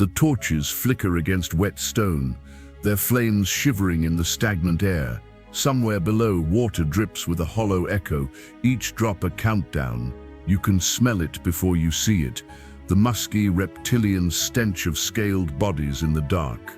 The torches flicker against wet stone, their flames shivering in the stagnant air. Somewhere below, water drips with a hollow echo, each drop a countdown. You can smell it before you see it, the musky reptilian stench of scaled bodies in the dark.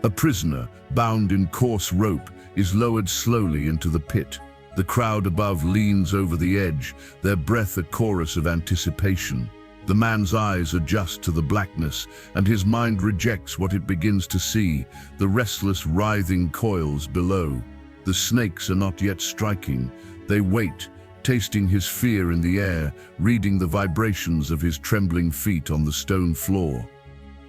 A prisoner, bound in coarse rope, is lowered slowly into the pit. The crowd above leans over the edge, their breath a chorus of anticipation. The man's eyes adjust to the blackness, and his mind rejects what it begins to see, the restless, writhing coils below. The snakes are not yet striking. They wait, tasting his fear in the air, reading the vibrations of his trembling feet on the stone floor.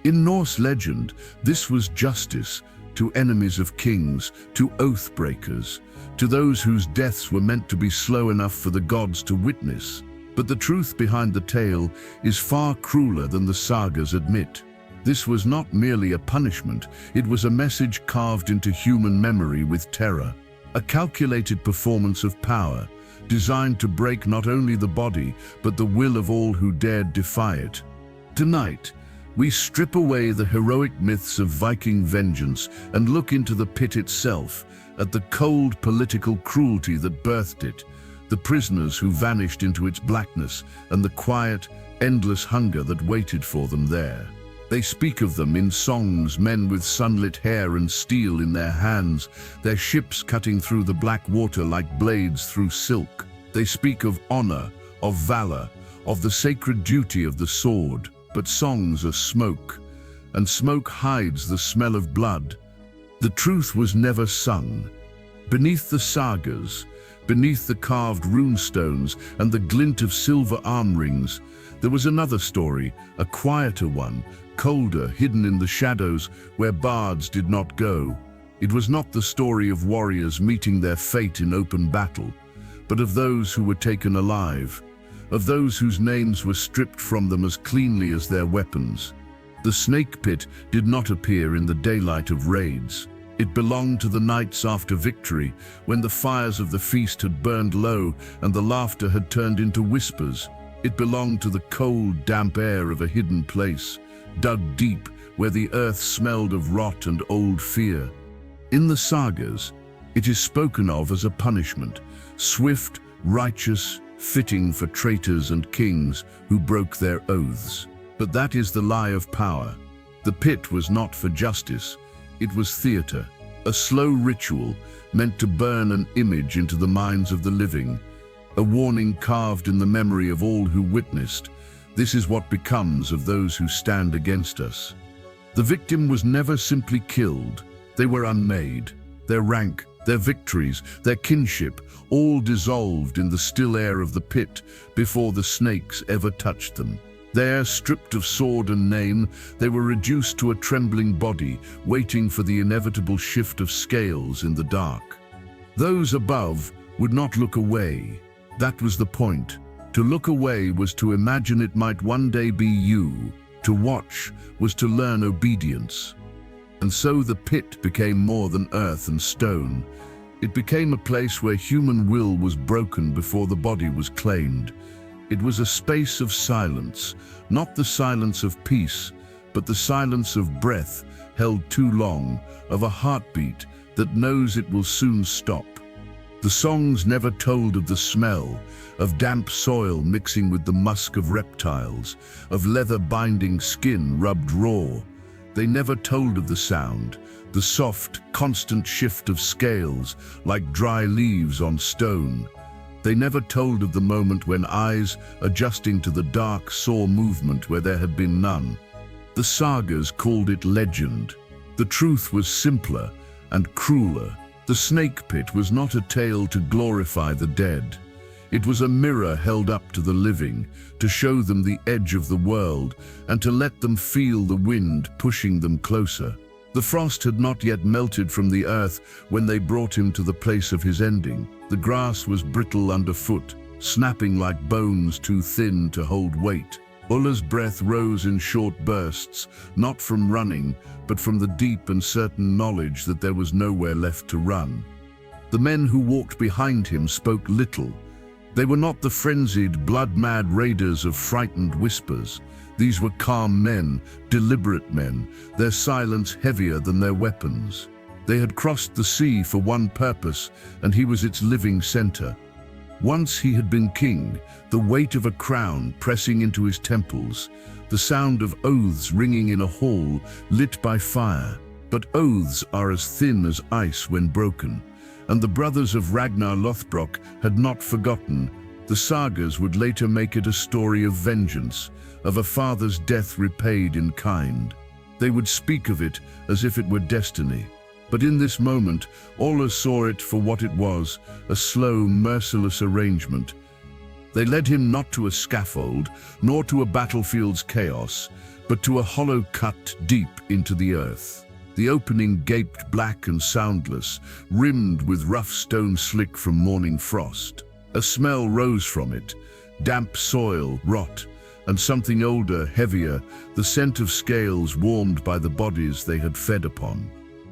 In Norse legend, this was justice to enemies of kings, to oath breakers, to those whose deaths were meant to be slow enough for the gods to witness. But the truth behind the tale is far crueler than the sagas admit. This was not merely a punishment, it was a message carved into human memory with terror. A calculated performance of power, designed to break not only the body, but the will of all who dared defy it. Tonight, we strip away the heroic myths of Viking vengeance and look into the pit itself, at the cold political cruelty that birthed it, the prisoners who vanished into its blackness, and the quiet, endless hunger that waited for them there. They speak of them in songs, men with sunlit hair and steel in their hands, their ships cutting through the black water like blades through silk. They speak of honor, of valor, of the sacred duty of the sword. But songs are smoke, and smoke hides the smell of blood. The truth was never sung. Beneath the sagas, beneath the carved runestones and the glint of silver arm rings, there was another story, a quieter one, colder, hidden in the shadows where bards did not go. It was not the story of warriors meeting their fate in open battle, but of those who were taken alive, of those whose names were stripped from them as cleanly as their weapons. The snake pit did not appear in the daylight of raids. It belonged to the nights after victory, when the fires of the feast had burned low and the laughter had turned into whispers. It belonged to the cold, damp air of a hidden place, dug deep where the earth smelled of rot and old fear. In the sagas, it is spoken of as a punishment, swift, righteous, fitting for traitors and kings who broke their oaths. But that is the lie of power. The pit was not for justice, it was theater, a slow ritual meant to burn an image into the minds of the living, a warning carved in the memory of all who witnessed. This is what becomes of those who stand against us. The victim was never simply killed, they were unmade, their rank, their victories, their kinship, all dissolved in the still air of the pit before the snakes ever touched them. There, stripped of sword and name, they were reduced to a trembling body, waiting for the inevitable shift of scales in the dark. Those above would not look away. That was the point. To look away was to imagine it might one day be you. To watch was to learn obedience. And so the pit became more than earth and stone. It became a place where human will was broken before the body was claimed. It was a space of silence, not the silence of peace, but the silence of breath held too long, of a heartbeat that knows it will soon stop. The songs never told of the smell, of damp soil mixing with the musk of reptiles, of leather binding skin rubbed raw. They never told of the sound, the soft, constant shift of scales like dry leaves on stone. They never told of the moment when eyes, adjusting to the dark, saw movement where there had been none. The sagas called it legend. The truth was simpler and crueler. The snake pit was not a tale to glorify the dead. It was a mirror held up to the living, to show them the edge of the world and to let them feel the wind pushing them closer. The frost had not yet melted from the earth when they brought him to the place of his ending. The grass was brittle underfoot, snapping like bones too thin to hold weight. Ulla's breath rose in short bursts, not from running, but from the deep and certain knowledge that there was nowhere left to run. The men who walked behind him spoke little. They were not the frenzied, blood-mad raiders of frightened whispers. These were calm men, deliberate men, their silence heavier than their weapons. They had crossed the sea for one purpose, and he was its living center. Once he had been king, the weight of a crown pressing into his temples, the sound of oaths ringing in a hall lit by fire. But oaths are as thin as ice when broken, and the brothers of Ragnar Lothbrok had not forgotten. The sagas would later make it a story of vengeance, of a father's death repaid in kind. They would speak of it as if it were destiny. But in this moment, Ælla saw it for what it was, a slow, merciless arrangement. They led him not to a scaffold, nor to a battlefield's chaos, but to a hollow cut deep into the earth. The opening gaped black and soundless, rimmed with rough stone slick from morning frost. A smell rose from it, damp soil, rot, and something older, heavier, the scent of scales warmed by the bodies they had fed upon.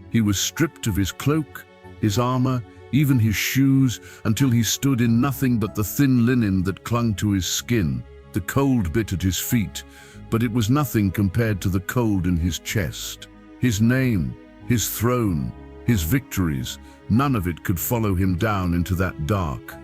He was stripped of his cloak, his armor, even his shoes, until he stood in nothing but the thin linen that clung to his skin. The cold bit at his feet, but it was nothing compared to the cold in his chest. His name, his throne, his victories, none of it could follow him down into that dark.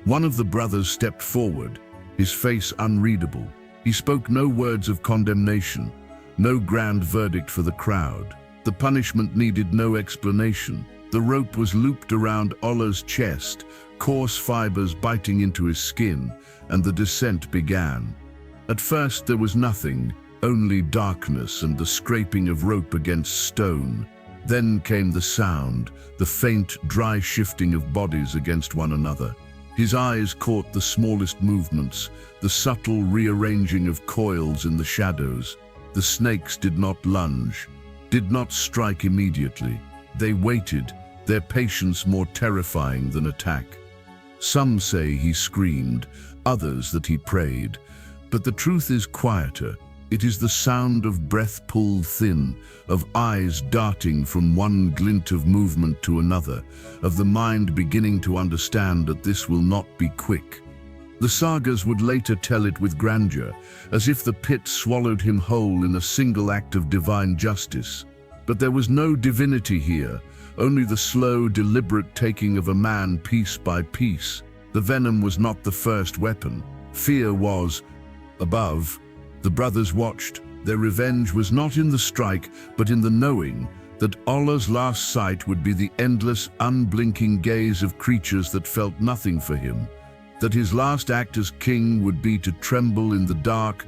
One of the brothers stepped forward, his face unreadable. He spoke no words of condemnation, no grand verdict for the crowd. The punishment needed no explanation. The rope was looped around Ælla's chest, coarse fibers biting into his skin, and the descent began. At first there was nothing, only darkness and the scraping of rope against stone. Then came the sound, the faint, dry shifting of bodies against one another. His eyes caught the smallest movements, the subtle rearranging of coils in the shadows. The snakes did not lunge, did not strike immediately. They waited, their patience more terrifying than attack. Some say he screamed, others that he prayed. But the truth is quieter. It is the sound of breath pulled thin, of eyes darting from one glint of movement to another, of the mind beginning to understand that this will not be quick. The sagas would later tell it with grandeur, as if the pit swallowed him whole in a single act of divine justice. But there was no divinity here, only the slow, deliberate taking of a man piece by piece. The venom was not the first weapon. Fear was. Above, the brothers watched. Their revenge was not in the strike, but in the knowing that Ælla's last sight would be the endless, unblinking gaze of creatures that felt nothing for him, that his last act as king would be to tremble in the dark.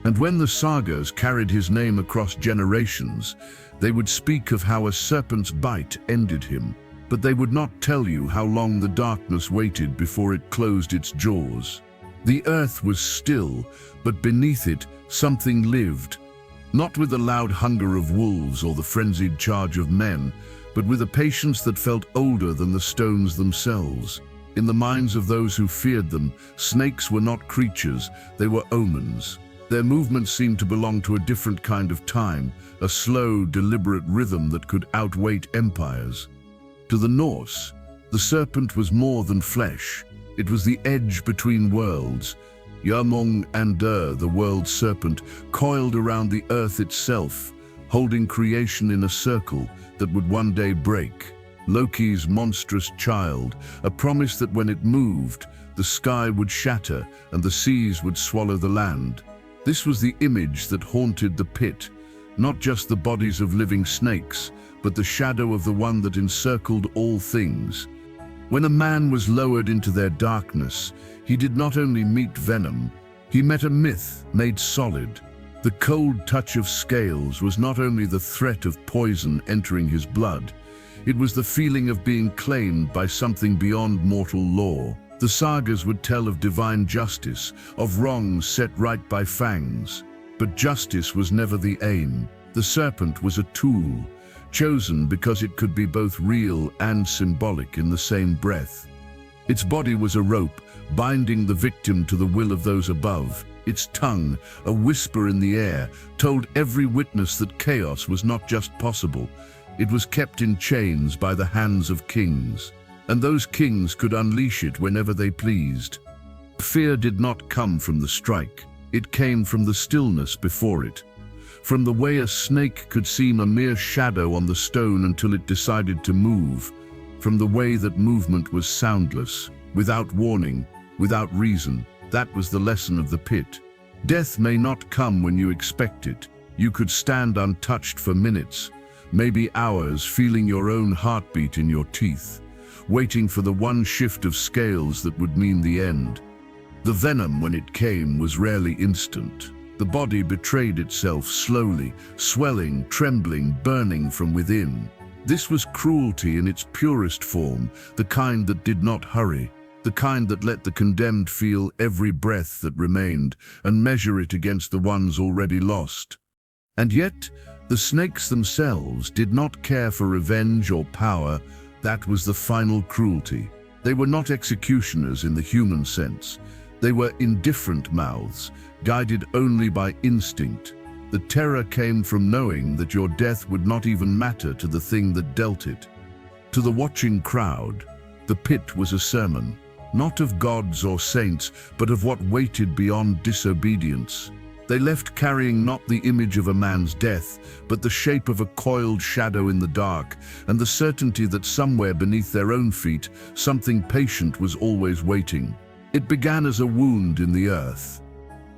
And when the sagas carried his name across generations, they would speak of how a serpent's bite ended him, but they would not tell you how long the darkness waited before it closed its jaws. The earth was still, but beneath it something lived, not with the loud hunger of wolves or the frenzied charge of men, but with a patience that felt older than the stones themselves. In the minds of those who feared them, snakes were not creatures, they were omens. Their movements seemed to belong to a different kind of time, a slow, deliberate rhythm that could outweight empires. To the Norse, the serpent was more than flesh. It was the edge between worlds. Yamung and the world serpent, coiled around the earth itself, holding creation in a circle that would one day break. Loki's monstrous child, a promise that when it moved, the sky would shatter and the seas would swallow the land. This was the image that haunted the pit, not just the bodies of living snakes, but the shadow of the one that encircled all things. When a man was lowered into their darkness, he did not only meet venom, he met a myth made solid. The cold touch of scales was not only the threat of poison entering his blood, it was the feeling of being claimed by something beyond mortal law. The sagas would tell of divine justice, of wrongs set right by fangs. But justice was never the aim. The serpent was a tool, chosen because it could be both real and symbolic in the same breath. Its body was a rope, binding the victim to the will of those above. Its tongue, a whisper in the air, told every witness that chaos was not just possible. It was kept in chains by the hands of kings, and those kings could unleash it whenever they pleased. Fear did not come from the strike. It came from the stillness before it, from the way a snake could seem a mere shadow on the stone until it decided to move, from the way that movement was soundless, without warning, without reason. That was the lesson of the pit. Death may not come when you expect it. You could stand untouched for minutes, maybe hours, feeling your own heartbeat in your teeth, waiting for the one shift of scales that would mean the end. The venom, when it came, was rarely instant. The body betrayed itself slowly, swelling, trembling, burning from within. This was cruelty in its purest form, the kind that did not hurry, the kind that let the condemned feel every breath that remained and measure it against the ones already lost. And yet, the snakes themselves did not care for revenge or power. That was the final cruelty. They were not executioners in the human sense. They were indifferent mouths, guided only by instinct. The terror came from knowing that your death would not even matter to the thing that dealt it. To the watching crowd, the pit was a sermon, not of gods or saints, but of what waited beyond disobedience. They left carrying not the image of a man's death, but the shape of a coiled shadow in the dark, and the certainty that somewhere beneath their own feet, something patient was always waiting. It began as a wound in the earth.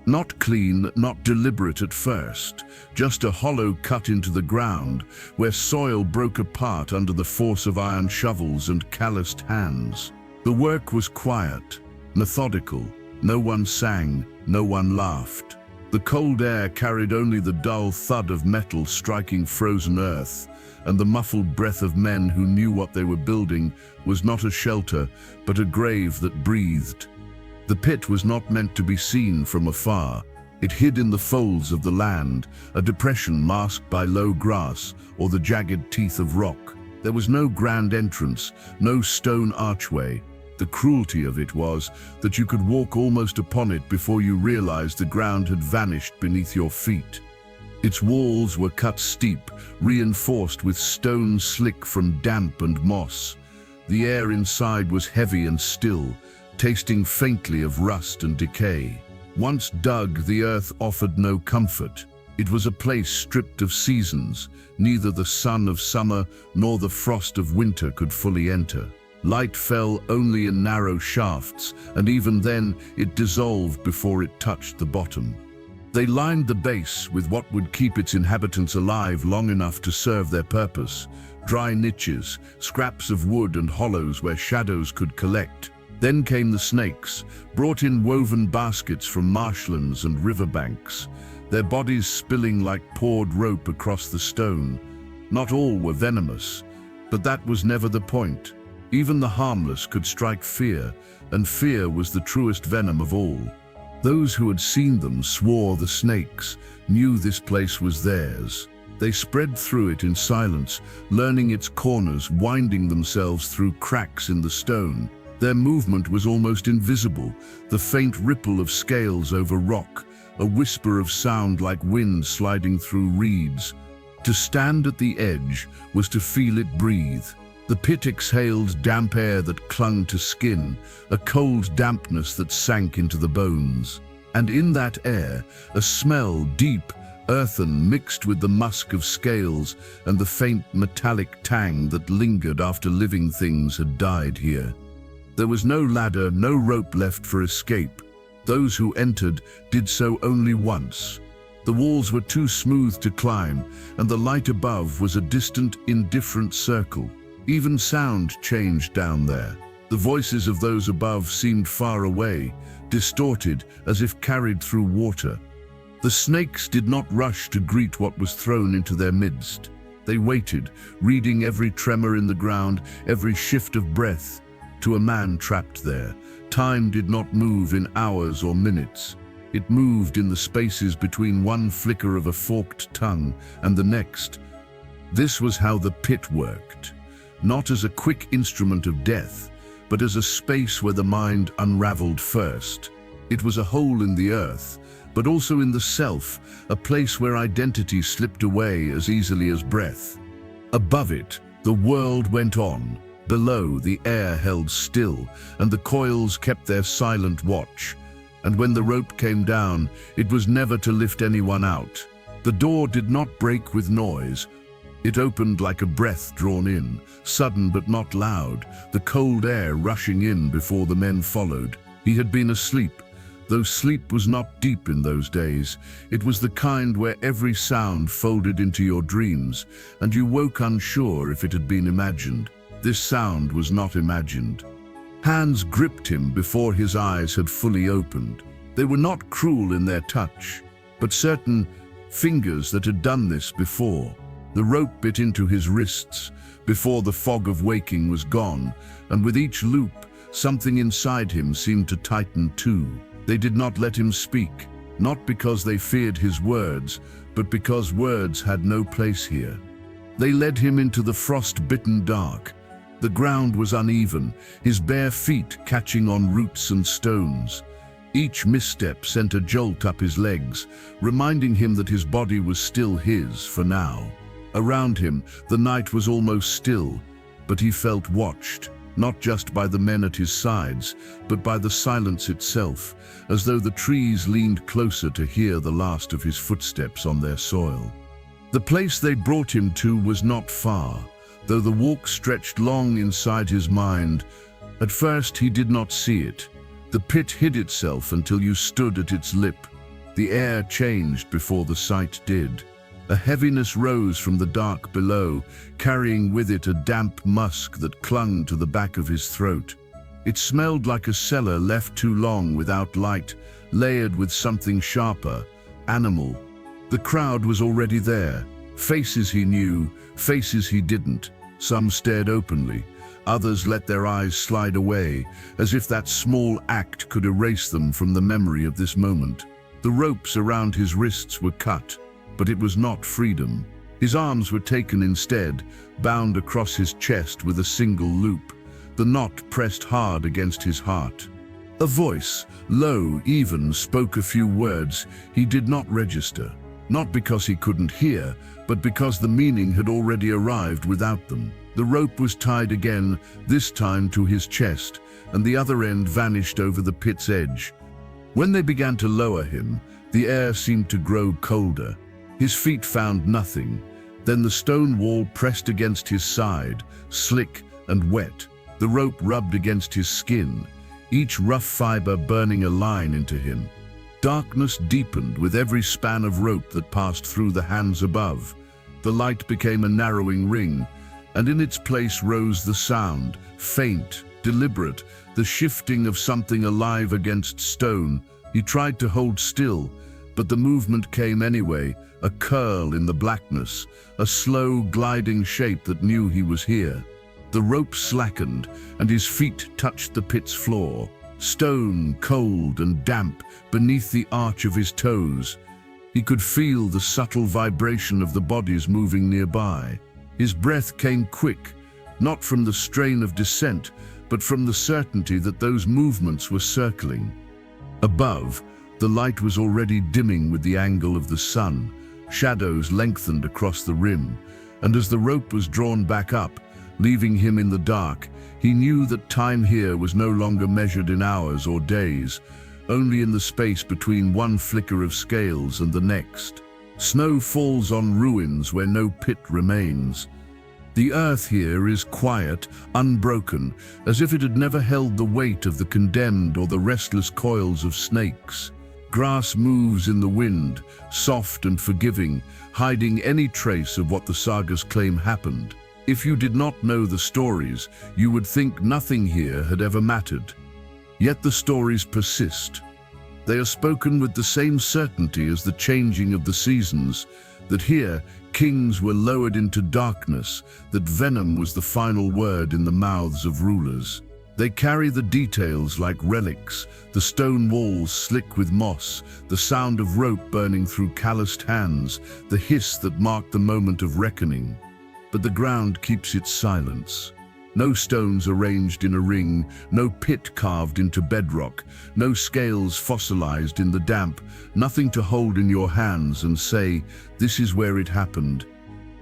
Not clean, not deliberate at first, just a hollow cut into the ground, where soil broke apart under the force of iron shovels and calloused hands. The work was quiet, methodical. No one sang, no one laughed. The cold air carried only the dull thud of metal striking frozen earth, and the muffled breath of men who knew what they were building was not a shelter, but a grave that breathed. The pit was not meant to be seen from afar. It hid in the folds of the land, a depression masked by low grass or the jagged teeth of rock. There was no grand entrance, no stone archway. The cruelty of it was that you could walk almost upon it before you realized the ground had vanished beneath your feet. Its walls were cut steep, reinforced with stone slick from damp and moss. The air inside was heavy and still, tasting faintly of rust and decay. Once dug, the earth offered no comfort. It was a place stripped of seasons. Neither the sun of summer nor the frost of winter could fully enter. Light fell only in narrow shafts, and even then it dissolved before it touched the bottom. They lined the base with what would keep its inhabitants alive long enough to serve their purpose. Dry niches, scraps of wood and hollows where shadows could collect. Then came the snakes, brought in woven baskets from marshlands and riverbanks, their bodies spilling like poured rope across the stone. Not all were venomous, but that was never the point. Even the harmless could strike fear, and fear was the truest venom of all. Those who had seen them swore the snakes knew this place was theirs. They spread through it in silence, learning its corners, winding themselves through cracks in the stone. Their movement was almost invisible, the faint ripple of scales over rock, a whisper of sound like wind sliding through reeds. To stand at the edge was to feel it breathe. The pit exhaled damp air that clung to skin, a cold dampness that sank into the bones. And in that air, a smell deep, earthen, mixed with the musk of scales and the faint metallic tang that lingered after living things had died here. There was no ladder, no rope left for escape. Those who entered did so only once. The walls were too smooth to climb, and the light above was a distant, indifferent circle. Even sound changed down there. The voices of those above seemed far away, distorted as if carried through water. The snakes did not rush to greet what was thrown into their midst. They waited, reading every tremor in the ground, every shift of breath. To a man trapped there, time did not move in hours or minutes. It moved in the spaces between one flicker of a forked tongue and the next. This was how the pit worked, not as a quick instrument of death, but as a space where the mind unraveled first. It was a hole in the earth, but also in the self, a place where identity slipped away as easily as breath. Above it, the world went on. Below, the air held still, and the coils kept their silent watch. and when the rope came down, it was never to lift anyone out. The door did not break with noise. It opened like a breath drawn in, sudden but not loud, the cold air rushing in before the men followed. He had been asleep, though sleep was not deep in those days. It was the kind where every sound folded into your dreams, and you woke unsure if it had been imagined. This sound was not imagined. Hands gripped him before his eyes had fully opened. They were not cruel in their touch, but certain fingers that had done this before. The rope bit into his wrists before the fog of waking was gone, and with each loop, something inside him seemed to tighten too. They did not let him speak, not because they feared his words, but because words had no place here. They led him into the frost-bitten dark. The ground was uneven, his bare feet catching on roots and stones. Each misstep sent a jolt up his legs, reminding him that his body was still his for now. Around him, the night was almost still, but he felt watched, not just by the men at his sides, but by the silence itself, as though the trees leaned closer to hear the last of his footsteps on their soil. The place they brought him to was not far, though the walk stretched long inside his mind. At first he did not see it. The pit hid itself until you stood at its lip. The air changed before the sight did. A heaviness rose from the dark below, carrying with it a damp musk that clung to the back of his throat. It smelled like a cellar left too long without light, layered with something sharper, animal. The crowd was already there. Faces he knew, faces he didn't. Some stared openly. Others let their eyes slide away, as if that small act could erase them from the memory of this moment. The ropes around his wrists were cut, but it was not freedom. His arms were taken instead, bound across his chest with a single loop. The knot pressed hard against his heart. A voice, low, even, spoke a few words he did not register, not because he couldn't hear, but because the meaning had already arrived without them. The rope was tied again, this time to his chest, and the other end vanished over the pit's edge. When they began to lower him, the air seemed to grow colder. His feet found nothing. Then the stone wall pressed against his side, slick and wet. The rope rubbed against his skin, each rough fiber burning a line into him. Darkness deepened with every span of rope that passed through the hands above. The light became a narrowing ring, and in its place rose the sound, faint, deliberate, the shifting of something alive against stone. He tried to hold still, but the movement came anyway, a curl in the blackness, a slow, gliding shape that knew he was here. The rope slackened, and his feet touched the pit's floor, stone, cold and damp, beneath the arch of his toes. He could feel the subtle vibration of the bodies moving nearby. His breath came quick, not from the strain of descent, but from the certainty that those movements were circling. Above, the light was already dimming with the angle of the sun. Shadows lengthened across the rim, and as the rope was drawn back up, leaving him in the dark, he knew that time here was no longer measured in hours or days, only in the space between one flicker of scales and the next. Snow falls on ruins where no pit remains. The earth here is quiet, unbroken, as if it had never held the weight of the condemned or the restless coils of snakes. Grass moves in the wind, soft and forgiving, hiding any trace of what the sagas claim happened. If you did not know the stories, you would think nothing here had ever mattered. Yet the stories persist. They are spoken with the same certainty as the changing of the seasons, that here kings were lowered into darkness, that venom was the final word in the mouths of rulers. They carry the details like relics, the stone walls slick with moss, the sound of rope burning through calloused hands, the hiss that marked the moment of reckoning. But the ground keeps its silence. No stones arranged in a ring, no pit carved into bedrock, no scales fossilized in the damp, nothing to hold in your hands and say, "This is where it happened."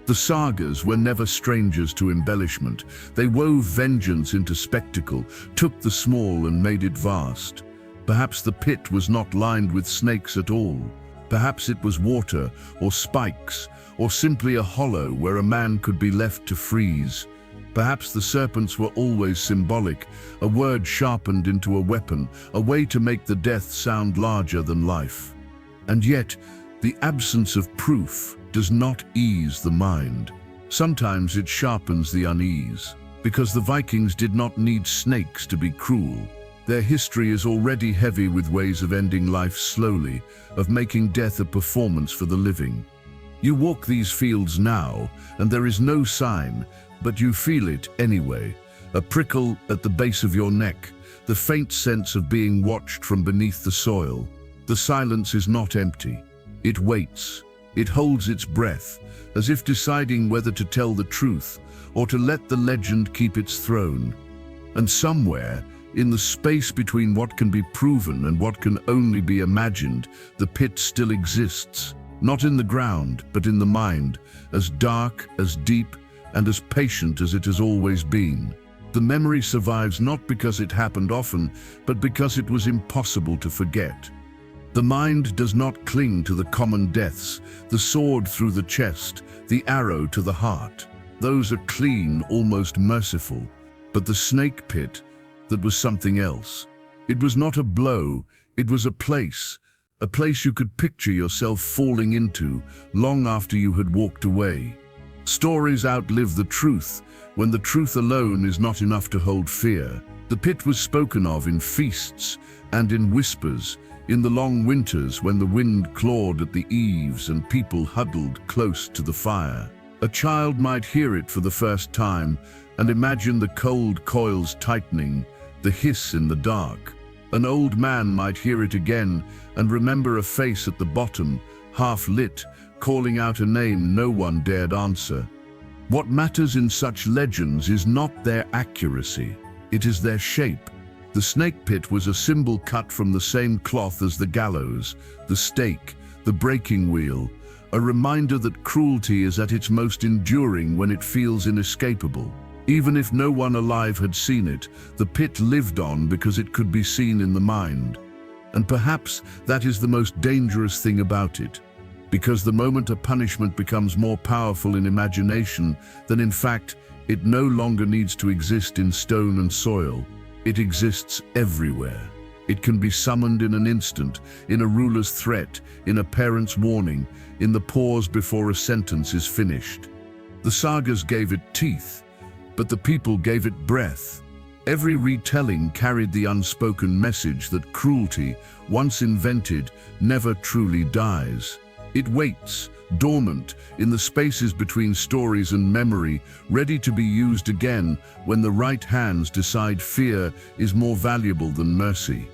The sagas were never strangers to embellishment. They wove vengeance into spectacle, took the small and made it vast. Perhaps the pit was not lined with snakes at all. Perhaps it was water, or spikes, or simply a hollow where a man could be left to freeze. Perhaps the serpents were always symbolic, a word sharpened into a weapon, a way to make the death sound larger than life. And yet, the absence of proof does not ease the mind. Sometimes it sharpens the unease, because the Vikings did not need snakes to be cruel. Their history is already heavy with ways of ending life slowly, of making death a performance for the living. You walk these fields now, and there is no sign, but you feel it anyway. A prickle at the base of your neck, the faint sense of being watched from beneath the soil. The silence is not empty. It waits. It holds its breath, as if deciding whether to tell the truth or to let the legend keep its throne. And somewhere, in the space between what can be proven and what can only be imagined, the pit still exists. Not in the ground, but in the mind, as dark, as deep, and as patient as it has always been. The memory survives not because it happened often, but because it was impossible to forget. The mind does not cling to the common deaths, the sword through the chest, the arrow to the heart. Those are clean, almost merciful. But the snake pit, that was something else. It was not a blow, it was a place you could picture yourself falling into long after you had walked away. Stories outlive the truth, when the truth alone is not enough to hold fear. The pit was spoken of in feasts and in whispers, in the long winters when the wind clawed at the eaves and people huddled close to the fire. A child might hear it for the first time and imagine the cold coils tightening, the hiss in the dark. An old man might hear it again and remember a face at the bottom, half lit, calling out a name no one dared answer. What matters in such legends is not their accuracy, it is their shape. The snake pit was a symbol cut from the same cloth as the gallows, the stake, the breaking wheel, a reminder that cruelty is at its most enduring when it feels inescapable. Even if no one alive had seen it, the pit lived on because it could be seen in the mind. And perhaps that is the most dangerous thing about it, because the moment a punishment becomes more powerful in imagination than in fact, it no longer needs to exist in stone and soil. It exists everywhere. It can be summoned in an instant, in a ruler's threat, in a parent's warning, in the pause before a sentence is finished. The sagas gave it teeth, but the people gave it breath. Every retelling carried the unspoken message that cruelty, once invented, never truly dies. It waits, dormant, in the spaces between stories and memory, ready to be used again when the right hands decide fear is more valuable than mercy.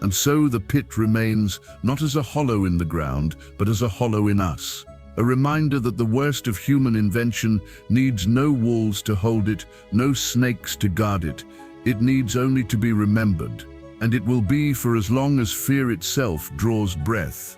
And so the pit remains not as a hollow in the ground, but as a hollow in us. A reminder that the worst of human invention needs no walls to hold it, no snakes to guard it. It needs only to be remembered, and it will be for as long as fear itself draws breath.